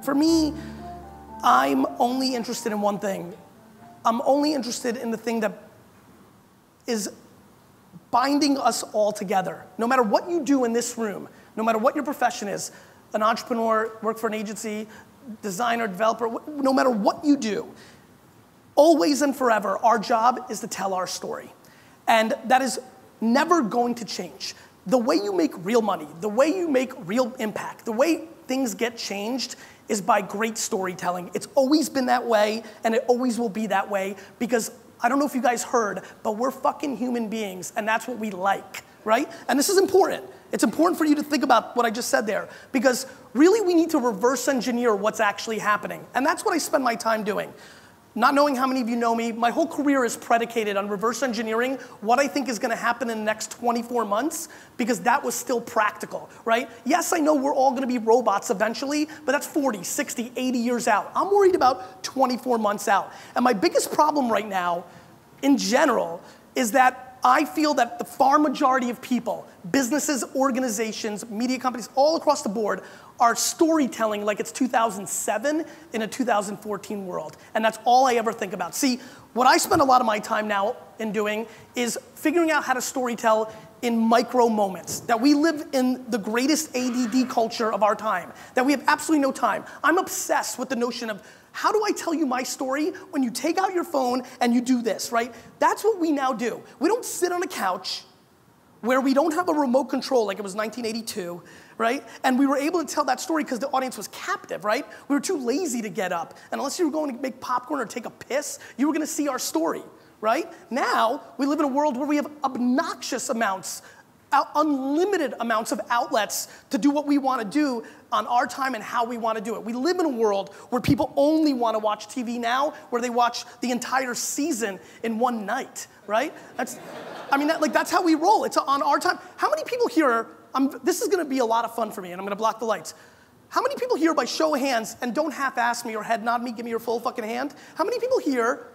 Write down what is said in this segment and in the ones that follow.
For me, I'm only interested in one thing. I'm only interested in the thing that is binding us all together. No matter what you do in this room, no matter what your profession is, an entrepreneur, work for an agency, designer, developer, no matter what you do, always and forever, our job is to tell our story. And that is never going to change. The way you make real money, the way you make real impact, the way things get changed is by great storytelling. It's always been that way, and it always will be that way, because I don't know if you guys heard, but we're fucking human beings, and that's what we like, right? And this is important. It's important for you to think about what I just said there, because really we need to reverse engineer what's actually happening. And that's what I spend my time doing. Not knowing how many of you know me, my whole career is predicated on reverse engineering what I think is gonna happen in the next 24 months, because that was still practical, right? Yes, I know we're all gonna be robots eventually, but that's 40, 60, 80 years out. I'm worried about 24 months out. And my biggest problem right now, in general, is that I feel that the far majority of people, businesses, organizations, media companies, all across the board, are storytelling like it's 2007 in a 2014 world. And that's all I ever think about. See, what I spend a lot of my time now in doing is figuring out how to storytell in micro moments. That we live in the greatest ADD culture of our time. That we have absolutely no time. I'm obsessed with the notion of how do I tell you my story when you take out your phone and you do this, right? That's what we now do. We don't sit on a couch where we don't have a remote control like it was 1982, right? And we were able to tell that story because the audience was captive, right? We were too lazy to get up. And unless you were going to make popcorn or take a piss, you were gonna see our story, right? Now, we live in a world where we have obnoxious amounts, unlimited amounts of outlets to do what we wanna do on our time and how we wanna do it. We live in a world where people only wanna watch TV now, where they watch the entire season in one night, right? That's how we roll. It's on our time. How many people here, this is gonna be a lot of fun for me, and I'm gonna block the lights. How many people here, by show of hands, and don't half-ass me or head nod me, give me your full fucking hand, how many people here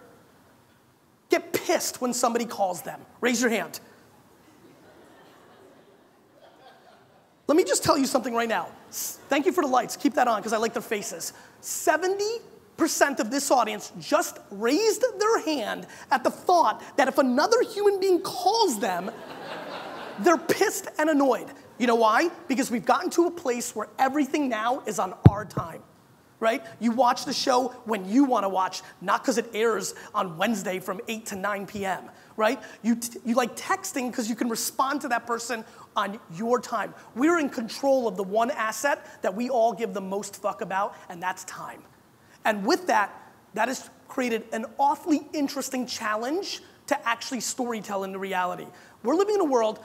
get pissed when somebody calls them? Raise your hand. Let me just tell you something right now. Thank you for the lights. Keep that on, because I like their faces. 70% of this audience just raised their hand at the thought that if another human being calls them, they're pissed and annoyed. You know why? Because we've gotten to a place where everything now is on our time, right? You watch the show when you want to watch, not because it airs on Wednesday from 8 to 9 p.m., right? You like texting because you can respond to that person on your time. We're in control of the one asset that we all give the most fuck about, and that's time. And with that, that has created an awfully interesting challenge to actually storytell into reality. We're living in a world,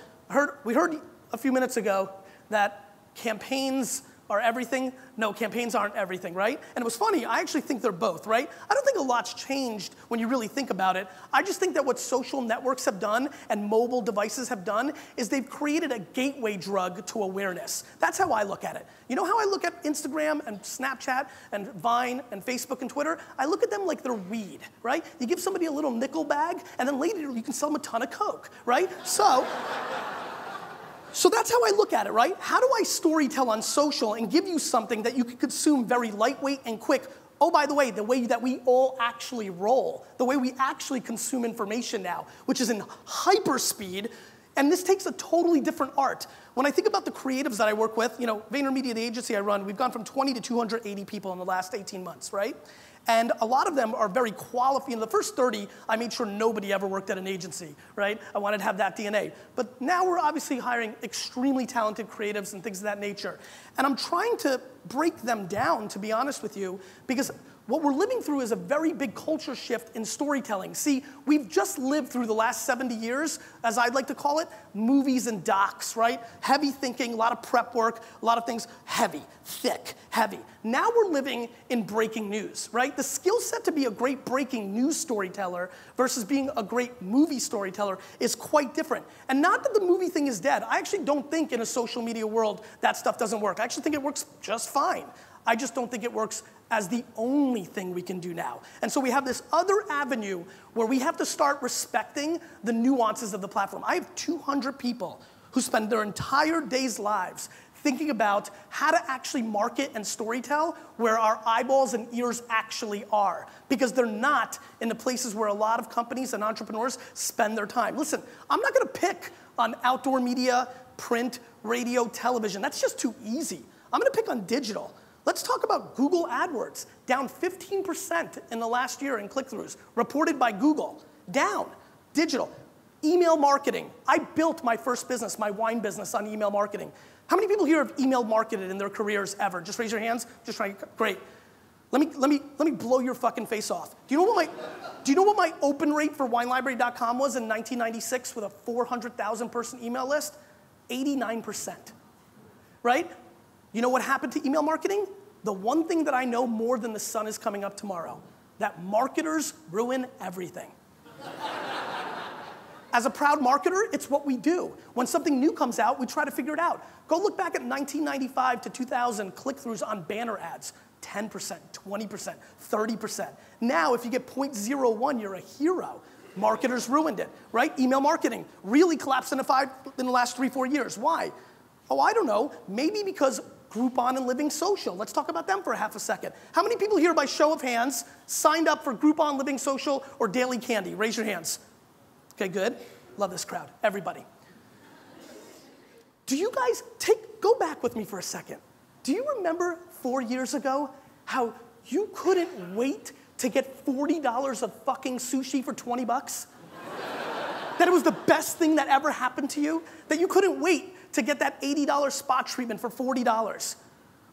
we heard a few minutes ago that campaigns are everything. No, campaigns aren't everything, right? And it was funny, I actually think they're both, right? I don't think a lot's changed when you really think about it. I just think that what social networks have done and mobile devices have done is they've created a gateway drug to awareness. That's how I look at it. You know how I look at Instagram and Snapchat and Vine and Facebook and Twitter? I look at them like they're weed, right? You give somebody a little nickel bag, and then later you can sell them a ton of Coke, right? So that's how I look at it, right? How do I storytell on social and give you something that you can consume very lightweight and quick? Oh, by the way that we all actually roll, the way we actually consume information now, which is in hyper speed, and this takes a totally different art. When I think about the creatives that I work with, you know, VaynerMedia, the agency I run, we've gone from 20 to 280 people in the last 18 months, right? And a lot of them are very qualified. In the first 30, I made sure nobody ever worked at an agency, right? I wanted to have that DNA. But now we're obviously hiring extremely talented creatives and things of that nature. And I'm trying to break them down, to be honest with you, because what we're living through is a very big culture shift in storytelling. See, we've just lived through the last 70 years, as I'd like to call it, movies and docs, right? Heavy thinking, a lot of prep work, a lot of things, heavy, thick, heavy. Now we're living in breaking news, right? The skill set to be a great breaking news storyteller versus being a great movie storyteller is quite different. And not that the movie thing is dead. I actually don't think in a social media world that stuff doesn't work. I actually think it works just fine. I just don't think it works as the only thing we can do now. And so we have this other avenue where we have to start respecting the nuances of the platform. I have 200 people who spend their entire day's lives thinking about how to actually market and storytell where our eyeballs and ears actually are, because they're not in the places where a lot of companies and entrepreneurs spend their time. Listen, I'm not gonna pick on outdoor media, print, radio, television. That's just too easy. I'm gonna pick on digital. Let's talk about Google AdWords, down 15% in the last year in click-throughs, reported by Google. Down, digital. Email marketing. I built my first business, my wine business, on email marketing. How many people here have email marketed in their careers ever? Just raise your hands. Just try. Great. Let me blow your fucking face off. Do you know what my open rate for WineLibrary.com was in 1996 with a 400,000 person email list? 89%. Right? You know what happened to email marketing? The one thing that I know more than the sun is coming up tomorrow, that marketers ruin everything. As a proud marketer, it's what we do. When something new comes out, we try to figure it out. Go look back at 1995 to 2000 click-throughs on banner ads. 10%, 20%, 30%. Now, if you get 0.01, you're a hero. Marketers ruined it, right? Email marketing really collapsed in the last 3-4 years. Why? Oh, I don't know. Maybe because Groupon and Living Social. Let's talk about them for half a second. How many people here, by show of hands, signed up for Groupon, Living Social, or Daily Candy? Raise your hands. Okay, good. Love this crowd. Everybody. Do you guys go back with me for a second. Do you remember 4 years ago how you couldn't wait to get $40 of fucking sushi for 20 bucks? That it was the best thing that ever happened to you? That you couldn't wait to get that $80 spa treatment for $40?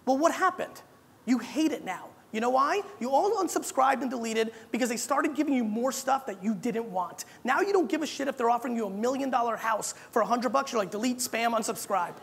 Well, what happened? You hate it now. You know why? You all unsubscribed and deleted because they started giving you more stuff that you didn't want. Now you don't give a shit if they're offering you $1 million house for $100. You're like, delete, spam, unsubscribe.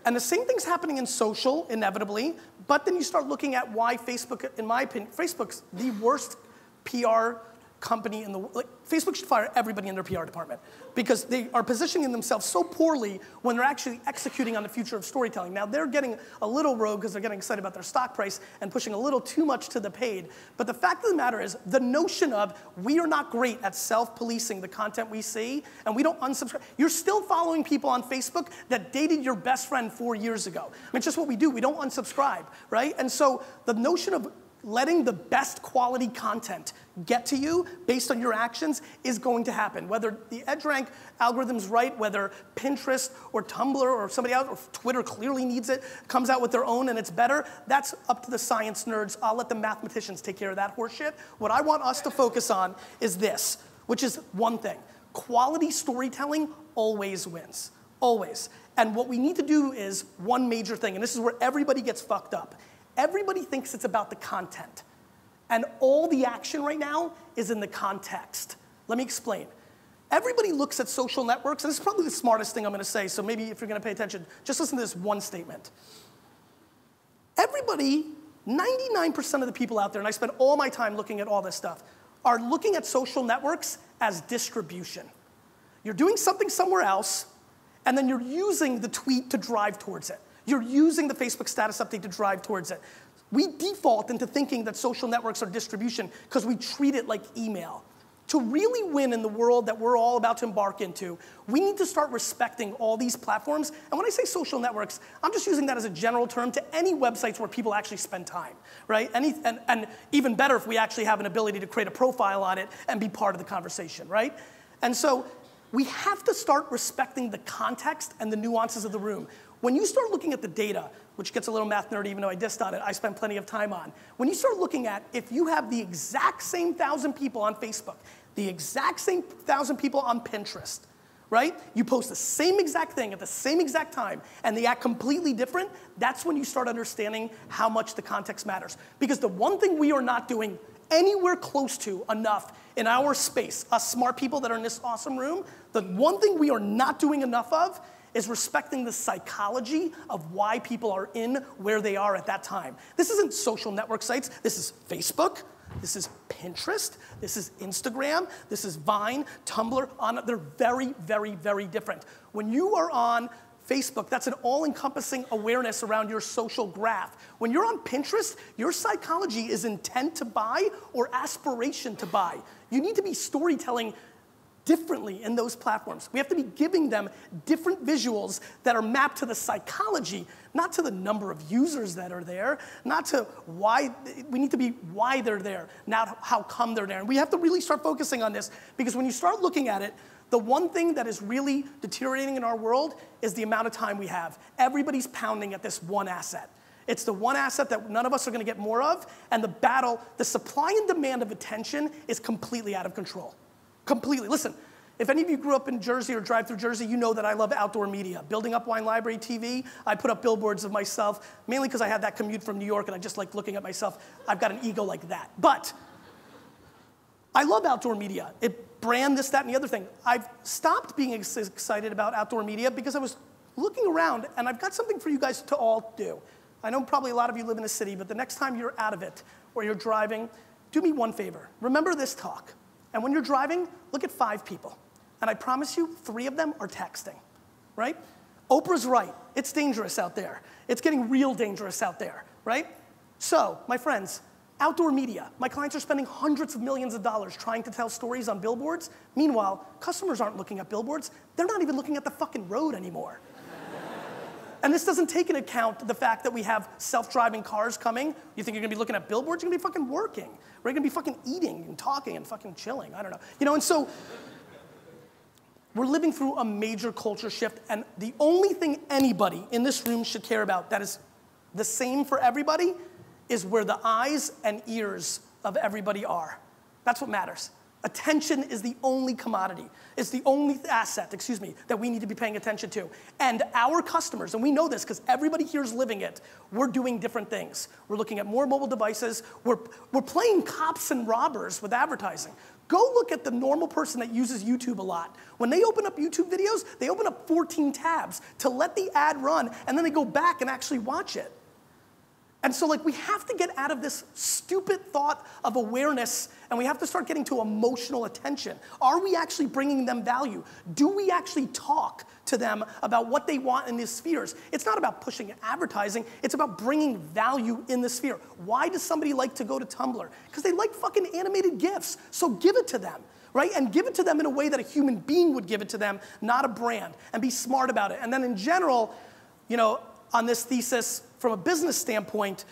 And the same thing's happening in social, inevitably, but then you start looking at why Facebook, in my opinion, Facebook's the worst PR company in the world. Like, Facebook should fire everybody in their PR department because they are positioning themselves so poorly when they're actually executing on the future of storytelling. Now, they're getting a little rogue because they're getting excited about their stock price and pushing a little too much to the paid. But the fact of the matter is, the notion of we are not great at self-policing the content we see and we don't unsubscribe. You're still following people on Facebook that dated your best friend 4 years ago. I mean, it's just what we do. We don't unsubscribe, right? And so the notion of letting the best quality content get to you based on your actions is going to happen. Whether the EdgeRank algorithm's right, whether Pinterest or Tumblr or somebody else, or Twitter clearly needs it, comes out with their own and it's better, that's up to the science nerds. I'll let the mathematicians take care of that horseshit. What I want us to focus on is this, which is one thing. Quality storytelling always wins, always. And what we need to do is one major thing, and this is where everybody gets fucked up. Everybody thinks it's about the content. And all the action right now is in the context. Let me explain. Everybody looks at social networks, and this is probably the smartest thing I'm gonna say, so maybe if you're gonna pay attention, just listen to this one statement. Everybody, 99% of the people out there, and I spend all my time looking at all this stuff, are looking at social networks as distribution. You're doing something somewhere else, and then you're using the tweet to drive towards it. You're using the Facebook status update to drive towards it. We default into thinking that social networks are distribution because we treat it like email. To really win in the world that we're all about to embark into, we need to start respecting all these platforms. And when I say social networks, I'm just using that as a general term to any websites where people actually spend time, right? And even better if we actually have an ability to create a profile on it and be part of the conversation, right? And so we have to start respecting the context and the nuances of the room. When you start looking at the data, which gets a little math nerdy even though I dissed on it, I spend plenty of time on. When you start looking at if you have the exact same 1,000 people on Facebook, the exact same 1,000 people on Pinterest, right? You post the same exact thing at the same exact time and they act completely different, that's when you start understanding how much the context matters. Because the one thing we are not doing anywhere close to enough in our space, us smart people that are in this awesome room, the one thing we are not doing enough of is respecting the psychology of why people are in where they are at that time. This isn't social network sites. This is Facebook. This is Pinterest. This is Instagram. This is Vine, Tumblr. They're very, very, very different. When you are on Facebook, that's an all-encompassing awareness around your social graph. When you're on Pinterest, your psychology is intent to buy or aspiration to buy. You need to be storytelling differently in those platforms. We have to be giving them different visuals that are mapped to the psychology, not to the number of users that are there, not to why, we need to be why they're there, not how come they're there. And we have to really start focusing on this, because when you start looking at it, the one thing that is really deteriorating in our world is the amount of time we have. Everybody's pounding at this one asset. It's the one asset that none of us are gonna get more of, and the battle, the supply and demand of attention is completely out of control. Completely. Listen, if any of you grew up in Jersey or drive through Jersey, you know that I love outdoor media. Building Up Wine Library TV, I put up billboards of myself, mainly because I had that commute from New York and I just like looking at myself. I've got an ego like that. But I love outdoor media. It brand this, that, and the other thing. I've stopped being excited about outdoor media because I was looking around, and I've got something for you guys to all do. I know probably a lot of you live in a city, but the next time you're out of it or you're driving, do me one favor. Remember this talk. And when you're driving, look at 5 people. And I promise you, 3 of them are texting, right? Oprah's right. It's dangerous out there. It's getting real dangerous out there, right? So, my friends, outdoor media. My clients are spending hundreds of millions of dollars trying to tell stories on billboards. Meanwhile, customers aren't looking at billboards. They're not even looking at the fucking road anymore. And this doesn't take into account the fact that we have self-driving cars coming. You think you're gonna be looking at billboards? You're gonna be fucking working. We're gonna be fucking eating and talking and fucking chilling. I don't know. You know, and so we're living through a major culture shift, and the only thing anybody in this room should care about that is the same for everybody is where the eyes and ears of everybody are. That's what matters. Attention is the only commodity. It's the only asset, that we need to be paying attention to. And our customers, and we know this because everybody here is living it, we're doing different things. We're looking at more mobile devices. We're playing cops and robbers with advertising. Go look at the normal person that uses YouTube a lot. When they open up YouTube videos, they open up 14 tabs to let the ad run, and then they go back and actually watch it. And so we have to get out of this stupid thought of awareness, and we have to start getting to emotional attention. Are we actually bringing them value? Do we actually talk to them about what they want in these spheres? It's not about pushing advertising, it's about bringing value in the sphere. Why does somebody like to go to Tumblr? Because they like fucking animated GIFs, so give it to them, right? And give it to them in a way that a human being would give it to them, not a brand, and be smart about it. And then in general, on this thesis, from a business standpoint,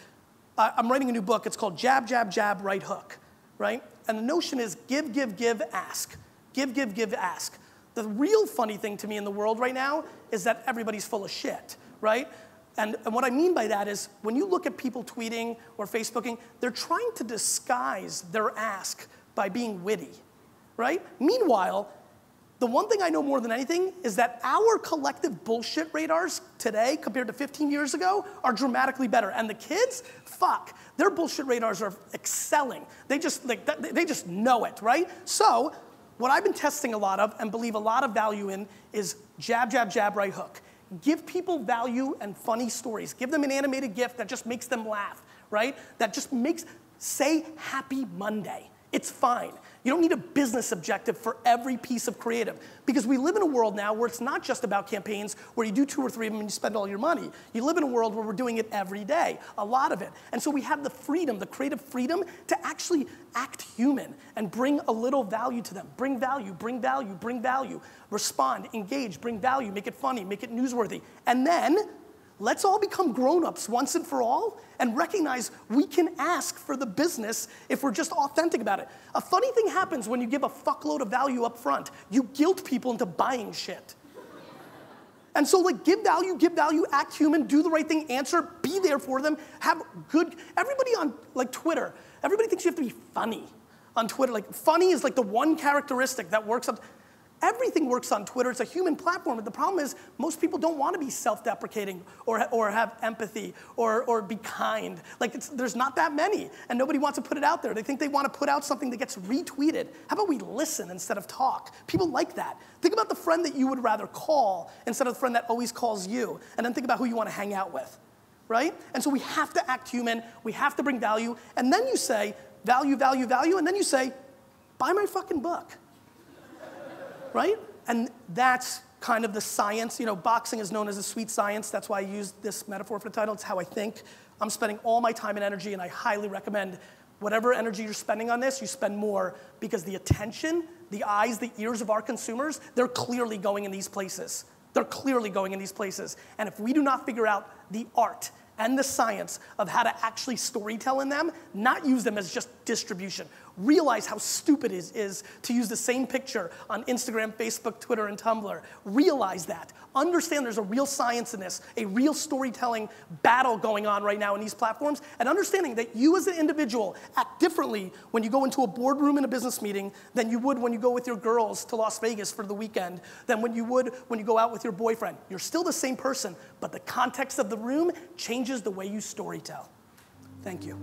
I'm writing a new book. It's called Jab, Jab, Jab, Right Hook, right? And the notion is give, give, give, ask. Give, give, give, ask. The real funny thing to me in the world right now is that everybody's full of shit, right? And what I mean by that is when you look at people tweeting or Facebooking, they're trying to disguise their ask by being witty, right? Meanwhile, the one thing I know more than anything is that our collective bullshit radars today compared to 15 years ago are dramatically better. And the kids, fuck, their bullshit radars are excelling. They just know it, right? So what I've been testing a lot of and believe a lot of value in is jab, jab, jab, right hook. Give people value and funny stories. Give them an animated GIF that just makes them laugh, right? That just say Happy Monday. It's fine. You don't need a business objective for every piece of creative, because we live in a world now where it's not just about campaigns where you do 2 or 3 of them and you spend all your money. You live in a world where we're doing it every day, a lot of it. And so we have the freedom, the creative freedom to actually act human and bring a little value to them. Bring value, bring value, bring value. Respond, engage, bring value, make it funny, make it newsworthy. And then let's all become grown-ups once and for all and recognize we can ask for the business if we're just authentic about it. A funny thing happens when you give a fuckload of value up front. You guilt people into buying shit. And so give value, act human, do the right thing, answer, be there for them, have good, everybody on Twitter, everybody thinks you have to be funny on Twitter. Funny is the one characteristic that works on. Everything works on Twitter. It's a human platform. But the problem is most people don't want to be self-deprecating or have empathy or be kind. There's not that many, and nobody wants to put it out there. They think they want to put out something that gets retweeted. How about we listen instead of talk? People like that. Think about the friend that you would rather call instead of the friend that always calls you, and then think about who you want to hang out with, right? And so we have to act human. We have to bring value. And then you say, value, value, value, and then you say, buy my fucking book. Right? And that's kind of the science. Boxing is known as a sweet science. That's why I used this metaphor for the title. It's how I think. I'm spending all my time and energy, and I highly recommend whatever energy you're spending on this, you spend more, because the attention the eyes, the ears of our consumers, they're clearly going in these places. They're clearly going in these places. And if we do not figure out the art and the science of how to actually storytell in them, not use them as just distribution. Realize how stupid it is to use the same picture on Instagram, Facebook, Twitter, and Tumblr. Realize that. Understand there's a real science in this, a real storytelling battle going on right now in these platforms, and understanding that you as an individual act differently when you go into a boardroom in a business meeting than you would when you go with your girls to Las Vegas for the weekend, than when you would when you go out with your boyfriend. You're still the same person, but the context of the room changes the way you storytell. Thank you.